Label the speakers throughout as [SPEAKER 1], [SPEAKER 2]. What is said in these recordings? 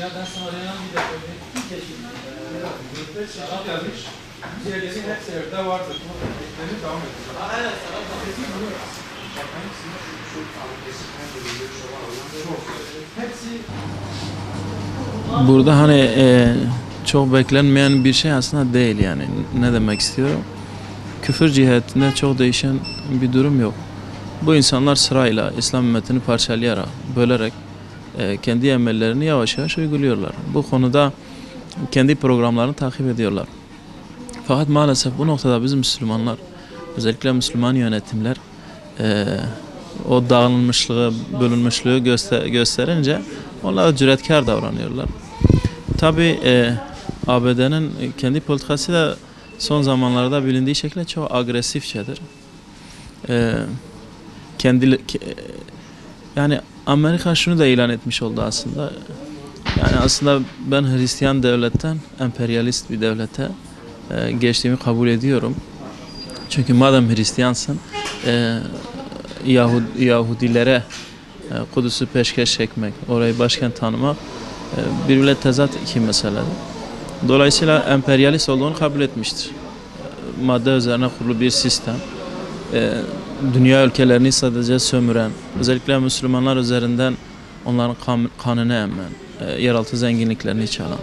[SPEAKER 1] ben sana arayan bir de böyle bir çeşit. Şarap gelmiş. Diğerleri hepsi evde vardır. Eklerini devam edeceğiz. Evet, şarap.
[SPEAKER 2] Burada hani çok beklenmeyen bir şey aslında değil yani. Ne demek istiyorum? Küfür cihetinde çok değişen bir durum yok. Bu insanlar sırayla İslam ümmetini parçalayarak, bölerek kendi emellerini yavaş yavaş uyguluyorlar. Bu konuda kendi programlarını takip ediyorlar. Fakat maalesef bu noktada bizim Müslümanlar, özellikle Müslüman yönetimler o dağılmışlığı, bölünmüşlüğü gösterince onlar cüretkar davranıyorlar. Tabi ABD'nin kendi politikası da son zamanlarda bilindiği şekilde çok agresifçedir. Yani Amerika şunu da ilan etmiş oldu aslında. Yani aslında ben Hristiyan devletten emperyalist bir devlete geçtiğimi kabul ediyorum. Çünkü madem Hristiyansın, Yahudilere Kudüs'ü peşkeş çekmek, orayı başkent tanımak birbirine tezat iki meseledir. Dolayısıyla emperyalist olduğunu kabul etmiştir. Madde üzerine kurulu bir sistem. Dünya ülkelerini sadece sömüren, özellikle Müslümanlar üzerinden onların kanını emmen, yeraltı zenginliklerini çalan,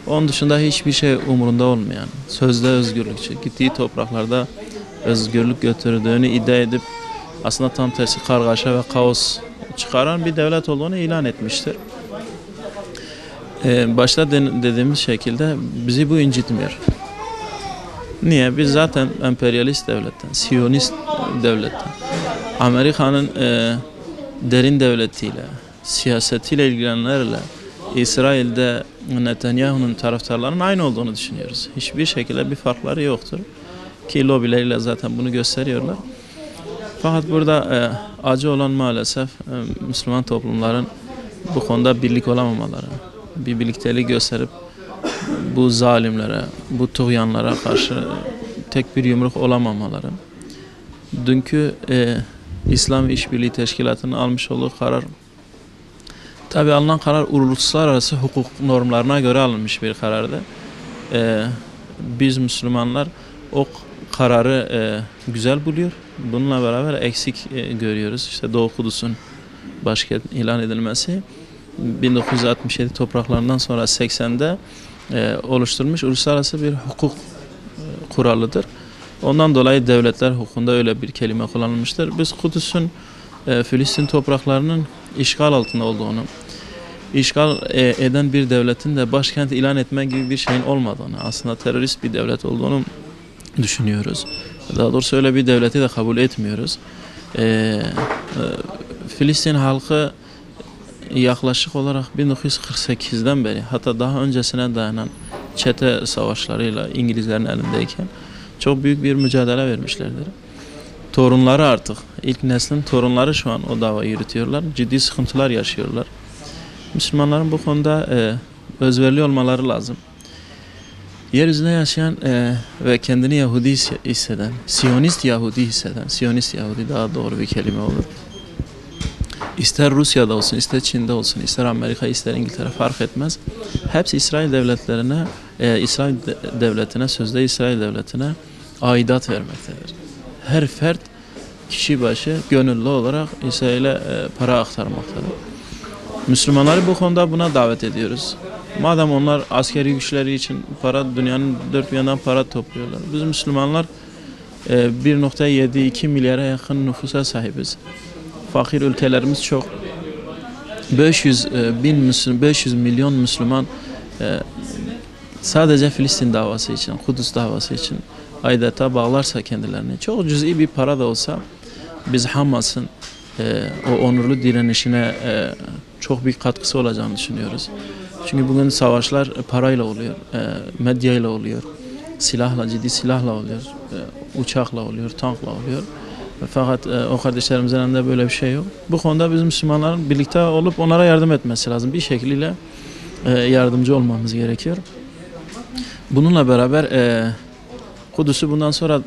[SPEAKER 2] onun dışında hiçbir şey umurunda olmayan, sözde özgürlükçü, gittiği topraklarda özgürlük götürdüğünü iddia edip aslında tam tersi kargaşa ve kaos çıkaran bir devlet olduğunu ilan etmiştir. Başta dediğimiz şekilde bizi bu incitmiyor. Niye? Biz zaten emperyalist devletten, Siyonist devletten, Amerika'nın derin devletiyle, siyasetiyle ilgilenenlerle, İsrail'de Netanyahu'nun taraftarlarının aynı olduğunu düşünüyoruz. Hiçbir şekilde bir farkları yoktur. Ki lobileriyle zaten bunu gösteriyorlar. Fakat burada acı olan maalesef Müslüman toplumların bu konuda birlik olamamaları, bir birlikteliği gösterip bu zalimlere, bu tuğyanlara karşı tek bir yumruk olamamaları. Dünkü İslam İşbirliği Teşkilatı'nın almış olduğu karar, tabi alınan karar uluslararası hukuk normlarına göre alınmış bir karardı. Biz Müslümanlar o kararı güzel buluyor. Bununla beraber eksik görüyoruz. İşte Doğu Kudüs'ün başkent ilan edilmesi 1967 topraklarından sonra 80'de oluşturmuş uluslararası bir hukuk kuralıdır. Ondan dolayı devletler hukukunda öyle bir kelime kullanılmıştır. Biz Kudüs'ün Filistin topraklarının işgal altında olduğunu, işgal eden bir devletin de başkent ilan etme gibi bir şeyin olmadığını, aslında terörist bir devlet olduğunu düşünüyoruz. Daha doğrusu öyle bir devleti de kabul etmiyoruz. Filistin halkı yaklaşık olarak 1948'den beri, hatta daha öncesine dayanan çete savaşlarıyla İngilizlerin elindeyken çok büyük bir mücadele vermişlerdir. Torunları artık, ilk neslin torunları şu an o davayı yürütüyorlar. Ciddi sıkıntılar yaşıyorlar. Müslümanların bu konuda özverili olmaları lazım. Yeryüzünde yaşayan ve kendini Yahudi hisseden, Siyonist Yahudi hisseden, Siyonist Yahudi daha doğru bir kelime olur. İster Rusya'da olsun, ister Çin'de olsun, ister Amerika, ister İngiltere fark etmez. Hepsi İsrail devletlerine, İsrail devletine, sözde İsrail devletine aidat vermektedir. Her fert kişi başı gönüllü olarak İsrail'e para aktarmaktadır. Müslümanları bu konuda buna davet ediyoruz. Madem onlar askeri güçleri için dünyanın dört bir yanından para topluyorlar. Biz Müslümanlar 1,72 milyara yakın nüfusa sahibiz. Fakir ülkelerimiz çok. 500 milyon Müslüman sadece Filistin davası için, Kudüs davası için adeta bağlarsa kendilerini, çok cüz'i bir para da olsa biz Hamas'ın o onurlu direnişine çok büyük katkısı olacağını düşünüyoruz. Çünkü bugün savaşlar parayla oluyor, medyayla oluyor, silahla, ciddi silahla oluyor, uçakla oluyor, tankla oluyor. Fakat o kardeşlerimizin elinde böyle bir şey yok. Bu konuda bizim Müslümanların birlikte olup onlara yardım etmesi lazım. Bir şekilde yardımcı olmamız gerekiyor. Bununla beraber Kudüs'ü bundan sonra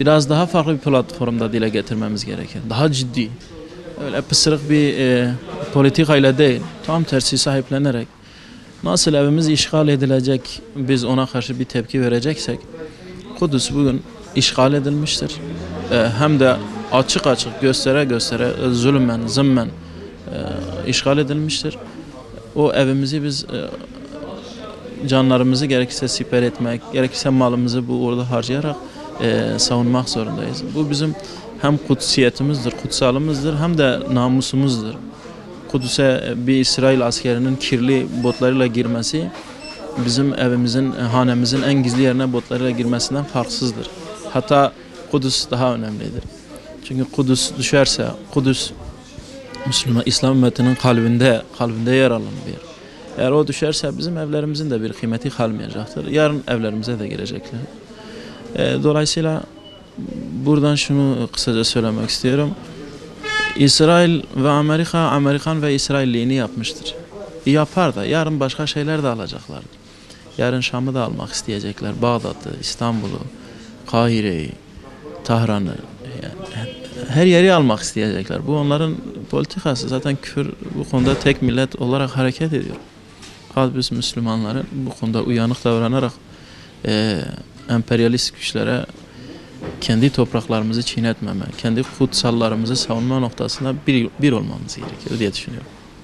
[SPEAKER 2] biraz daha farklı bir platformda dile getirmemiz gerekiyor. Daha ciddi. öyle pısırık bir politikayla değil, tam tersi sahiplenerek nasıl evimiz işgal edilecek, biz ona karşı bir tepki vereceksek, Kudüs bugün işgal edilmiştir. Hem de açık açık göstere göstere zulmen, zımmen işgal edilmiştir. O evimizi biz canlarımızı gerekirse siper etmek, gerekirse malımızı bu orada harcayarak savunmak zorundayız. Bu bizim hem kutsiyetimizdir, kutsalımızdır hem de namusumuzdur. Kudüs'e bir İsrail askerinin kirli botlarıyla girmesi bizim evimizin, hanemizin en gizli yerine botlarıyla girmesinden farksızdır. Hatta Kudüs daha önemlidir. Çünkü Kudüs düşerse, Kudüs Müslüman İslam ümmetinin kalbinde yer alan bir yer. Eğer o düşerse bizim evlerimizin de bir kıymeti kalmayacaktır. Yarın evlerimize de girecekler. Dolayısıyla buradan şunu kısaca söylemek istiyorum. İsrail ve Amerikan ve İsrailliğini yapmıştır. Yapar da yarın başka şeyler de alacaklardır. Yarın Şam'ı da almak isteyecekler. Bağdat'ı, İstanbul'u, Kahire'yi, Tahran'ı, yani her yeri almak isteyecekler. Bu onların politikası. Zaten küfür bu konuda tek millet olarak hareket ediyor. Biz Müslümanların bu konuda uyanık davranarak emperyalist güçlere kendi topraklarımızı çiğnetmeme, kendi kutsallarımızı savunma noktasında bir olmamız gerekiyor diye düşünüyorum.